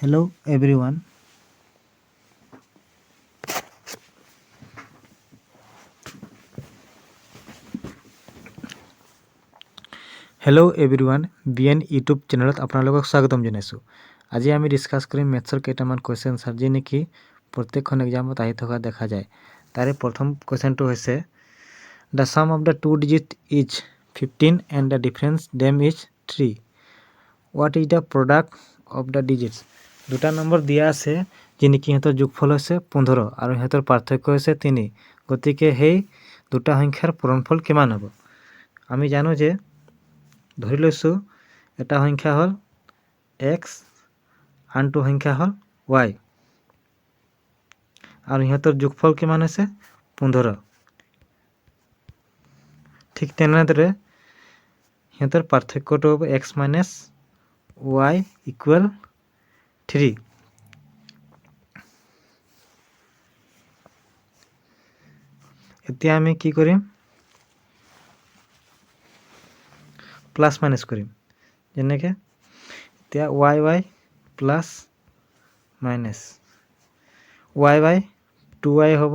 Hello everyone. Hello' everyone BN YouTube চেনেলত আপোনালোকক স্বাগতম জনাইছোঁ। আজি আমি ডিছকাছ কৰিম মেথছৰ কেইটামান কুৱেশ্যন আনচাৰ যি নেকি প্ৰত্যেকখন এক্সামত আহি থকা দেখা যায়। তাৰে প্ৰথম কুৱেশ্যনটো হৈছে the sum of the two digit is 15 and the difference them is 3। What is the product of the digits. দুটা নম্বৰ দিয়া আছে যি নেকি সিহঁতৰ যোগফল হৈছে 15 আৰু সিহঁতৰ পাৰ্থক্য হৈছে 3। গতিকে সেই দুটা সংখ্যাৰ পূৰণফল কিমান হ'ব? আমি জানো যে ধৰি লৈছোঁ এটা সংখ্যা হ'ল x আনটো সংখ্যা হ'ল y আৰু সিহঁতৰ যোগফল কিমান হৈছে 15। ঠিক তেনেদৰে সিহঁতৰ পাৰ্থক্যটো হ'ব x - y = 3। এতিয়া আমি কি কৰিম? প্লাছ মাইনাছ কৰিম। যেনেকৈ এতিয়া y plus minus y 2y হ'ব।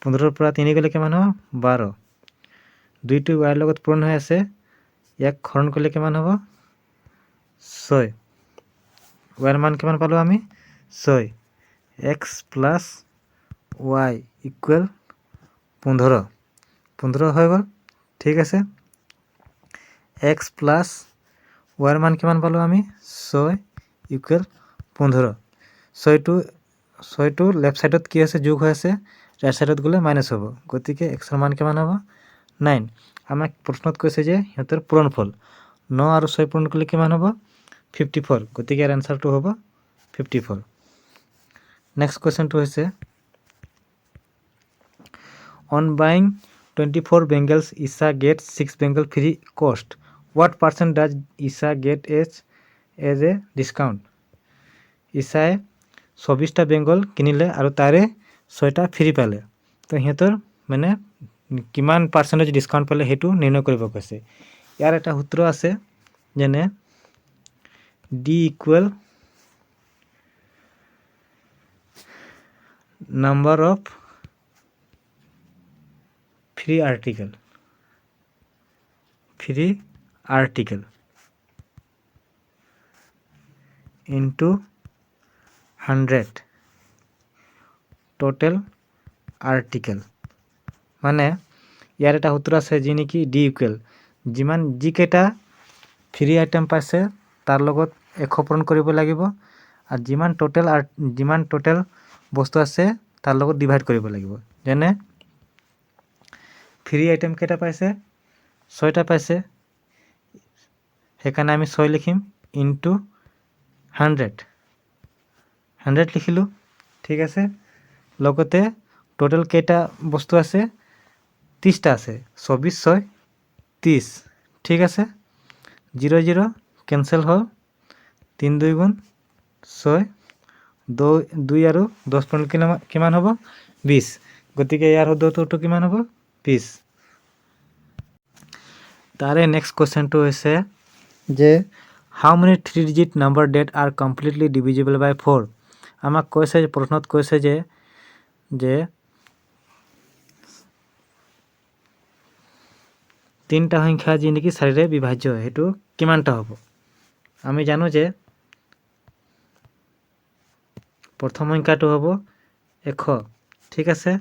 15ৰ পৰা 3 গ'লে কিমান হ'ব? 12। 2টো y লগত পূৰণ হৈ আছে, ইয়াক হৰণ কৰিলে কিমান হ'ব? 6। y ৰ মান কিমান পালোঁ আমি? 6। x plus y = 15। 15 হৈ গ'ল। ঠিক আছে। x প্লাছ y ৰ মান কিমান পালোঁ আমি? 6 = 15। 6টো লেফ্ট ছাইডত কি আছে? যোগ হৈ আছে, ৰাইট ছাইডত গ'লে মাইনাছ হ'ব। গতিকে x ৰ মান কিমান হ'ব? 9। আমাক প্ৰশ্নত কৈছে যে সিহঁতৰ পূৰণফল 9 আৰু 6 পূৰণ কৰিলে কিমান হ'ব? 54। গতিকে ইয়াৰ এনচাৰটো হ'ব 54। নেক্সট কুৱেশ্যনটো হৈছে on buying 24 bangles Isha gets 6 bangle free cost. What percent does Isha get as a discount? ইছাই 24টা Bengal কিনিলে আৰু তাৰে 6টা ফ্ৰী পালে। তো সিহঁতৰ মানে কিমান পাৰ্চেণ্টেজ ডিছকাউণ্ট পালে সেইটো নিৰ্ণয় কৰিব কৈছে। ইয়াৰ এটা সূত্ৰ আছে, যেনে D = number of free article into 100 total article. মানে ইয়াৰ এটা সূত্ৰ আছে যি নেকি D = যিকেইটা ফ্ৰী আইটেম পাইছে তাৰ লগত 100 পূৰণ কৰিব লাগিব, আৰু যিমান টোটেল বস্তু আছে তাৰ লগত ডিভাইড কৰিব লাগিব। যেনে ফ্ৰী আইটেম কেইটা পাইছে? 6টা পাইছে, সেইকাৰণে আমি 6 লিখিম ইনটু 100 লিখিলোঁ। ঠিক আছে। লগতে টোটেল কেইটা বস্তু আছে? 30টা আছে। 24 × 6 = 30। ঠিক আছে। 0 0 কেঞ্চেল হ'ল। 3 2 × 6, 2 আৰু 10 পূৰণ কিমান হ'ব? 20। গতিকে ইয়াৰ শুদ্ধটো কিমান হ'ব? 20। তাৰে নেক্সট কুৱেশ্যনটো হৈছে যে how many 3 digit number that are completely divisible by 4। আমাক কৈছে, প্ৰশ্নত কৈছে যে 3টা সংখ্যা যি নেকি 4ৰে বিভাজ্য, সেইটো কিমানটা হ'ব? আমি জানো যে প্ৰথম সংখ্যাটো হ'ব 100। ঠিক আছে।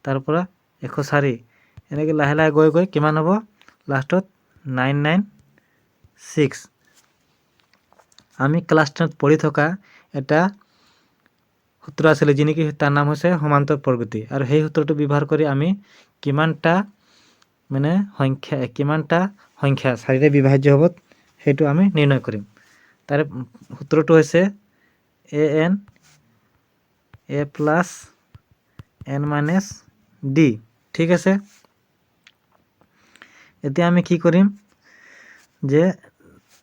তাৰ পৰা 104, এনেকৈ লাহে লাহে গৈ গৈ কিমান হ'ব? লাষ্টত 996। আমি ক্লাছ 10ত পঢ়ি থকা এটা সূত্ৰ আছিলে যি নেকি তাৰ নাম হৈছে সমান্তৰ প্ৰগতি, আৰু সেই সূত্ৰটো ব্যৱহাৰ কৰি আমি কিমানটা সংখ্যা 4ৰে বিভাজ্য হ'ব সেইটো আমি নিৰ্ণয় কৰিম। তাৰে সূত্ৰটো হৈছে an a plus n minus d। ঠিক আছে। এতিয়া আমি কি কৰিম যে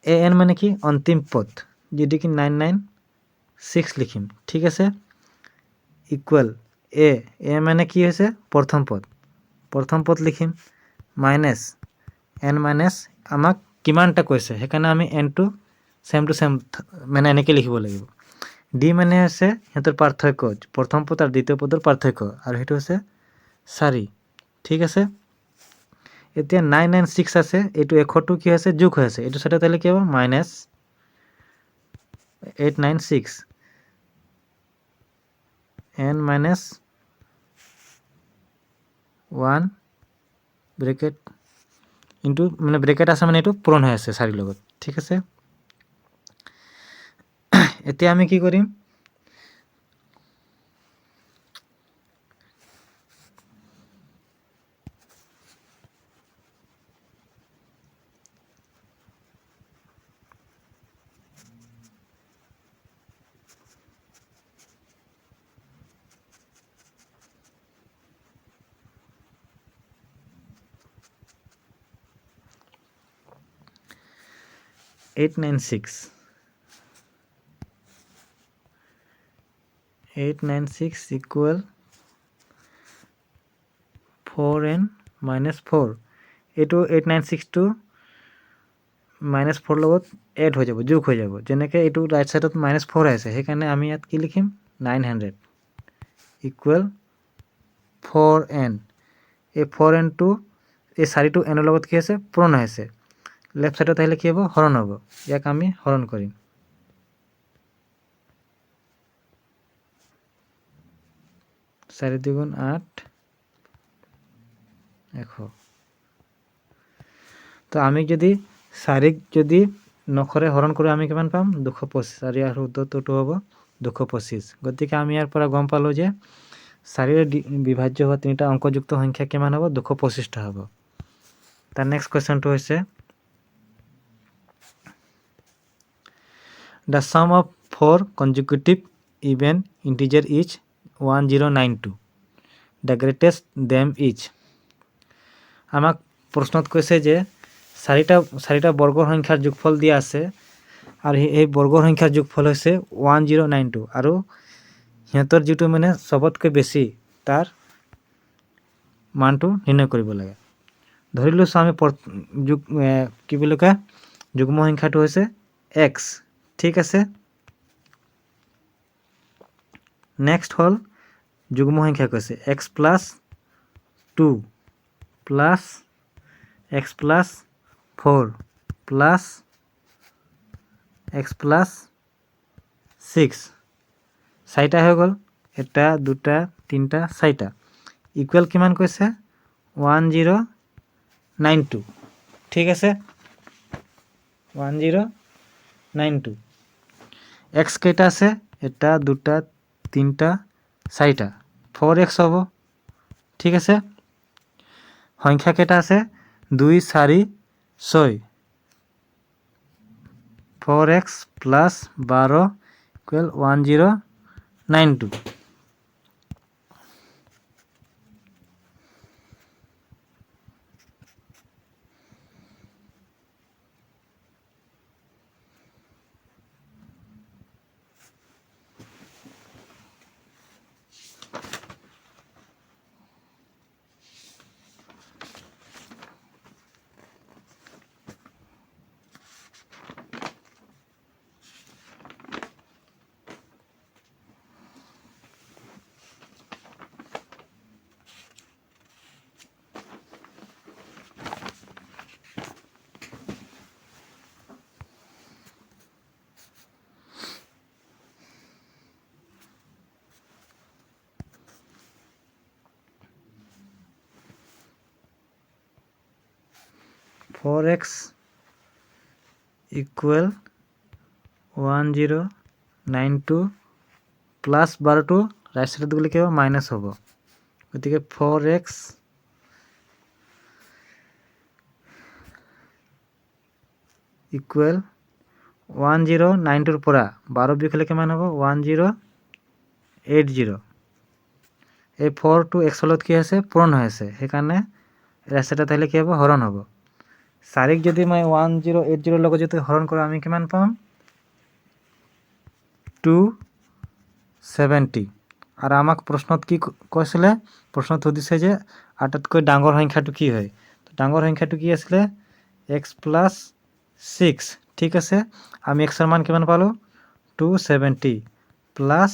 an মানে কি? অন্তিম পদ, যদি কি 996 লিখিম। ঠিক আছে। ইকুৱেল a মানে কি হৈছে? প্ৰথম পদ লিখিম, মাইনাছ n মাইনাছ আমাক কিমানটা কৈছে, সেইকাৰণে আমি nটো সেম টু সেম মানে এনেকৈ লিখিব লাগিব। ডি মানে হৈছে সিহঁতৰ পাৰ্থক্য, প্ৰথম পদ আৰু দ্বিতীয় পদৰ পাৰ্থক্য, আৰু সেইটো হৈছে 4। ঠিক আছে। এতিয়া 9 and 6 আছে, এইটো 100টো কি আছে যোগ হৈ আছে, এইটো চাইডে তাহলে কি হ'ব -896 n - 1 ব্ৰেকেট ইনটু মানে ব্ৰেকেট আছে মানে এইটো পূৰণ হৈ আছে 4 লগত। ঠিক আছে। এতিয়া আমি কি কৰিম, $896 equal 4n - 4। এইটো 896টো -4 লগত এড হৈ যাব, যোগ হৈ যাব। যেনেকৈ এইটো ৰাইট সাইডত -4 আছে, সেইকাৰণে আমি ইয়াত কি লিখিম 900 ইকুৱেল 4n। এই 4nটো এই 4টো এনৰ লগত কি আছে পূৰণ হৈ আছে, লেফ্ট সাইডত আহিলে কি হ'ব হৰণ হ'ব। ইয়াক আমি হৰণ কৰিম। 4 × 2 = 8, 100। তো আমি যদি 4ক যদি 9ৰে হৰণ কৰোঁ আমি কিমান পাম 225, আৰু ইয়াৰ উত্তৰটো হ'ব 225। গতিকে আমি ইয়াৰ পৰা গম পালোঁ যে 4ৰে বিভাজ্য হোৱা তিনিটা অংকযুক্ত সংখ্যা কিমান হ'ব 225টা হ'ব। তাৰ নেক্সট কুৱেশ্যনটো হৈছে the sum of 4 consecutive even integer is 1092, the greatest them is। আমাক প্ৰশ্নত কৈছে যে চাৰিটা বৰ্গৰ সংখ্যাৰ যোগফল দিয়া আছে, আৰু এই বৰ্গৰ সংখ্যাৰ যোগফল হৈছে 1092, আৰু সিহঁতৰ যিটো মানে চবতকৈ বেছি তাৰ মানটো নিৰ্ণয় কৰিব লাগে। ধৰি লৈছোঁ আমি কি বুলি কয় যুগ্ম সংখ্যাটো হৈছে x। ঠিক আছে। নেক্সট হ'ল যুগ্ম সংখ্যা কৈছে x + 2 plus x + 4 plus x + 6। 4টা হৈ গ'ল, 1 2 3 4টা ইকুৱেল কিমান কৈছে 1092। ঠিক আছে, 1092। x কেইটা আছে 1 2 3 4টা, 4x হ'ব। ঠিক আছে। সংখ্যা কেইটা আছে 2 4 6, 4x + 12 = 1092।4x equal 1092 plus 12টো right সাইডত গ'লে কি হ'ব মাইনাছ হ'ব। গতিকে 4x equal 1092ৰ পৰা 12 বিয়োগ হ'লে কিমান হ'ব 1080। এই 4টো x লগত কি আছে পূৰণ হৈ আছে, সেইকাৰণে ৰাইট সাইডত আহিলে কি হ'ব হৰণ হ'ব। 4ক যদি মই 1080ৰ লগত যদি হৰণ কৰোঁ আমি কিমান পাম 270। আৰু আমাক প্ৰশ্নত কি কৈছিলে, প্ৰশ্নত সুধিছে যে আটাইতকৈ ডাঙৰ সংখ্যাটো কি হয়। ডাঙৰ সংখ্যাটো কি আছিলে x + 6। ঠিক আছে, আমি এক্সৰ মান কিমান পালোঁ 270 প্লাছ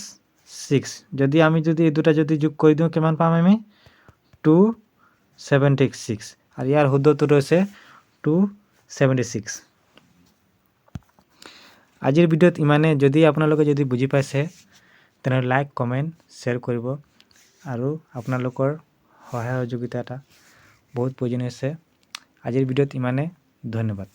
6 যদি এই দুটা যদি যোগ কৰি দিওঁ কিমান পাম আমি 276 আৰু ইয়াৰ শুদ্ধটো ৰৈছে 276। আজিৰ ভিডিঅ'ত ইমানে। যদি আপোনালোকে যদি বুজি পাইছে তেনেহ'লে লাইক কমেণ্ট শ্বেয়াৰ কৰিব আৰু আপোনালোকৰ সহায় সহযোগিতা এটা বহুত প্ৰয়োজন হৈছে। আজিৰ ভিডিঅ'ত ইমানে, ধন্যবাদ।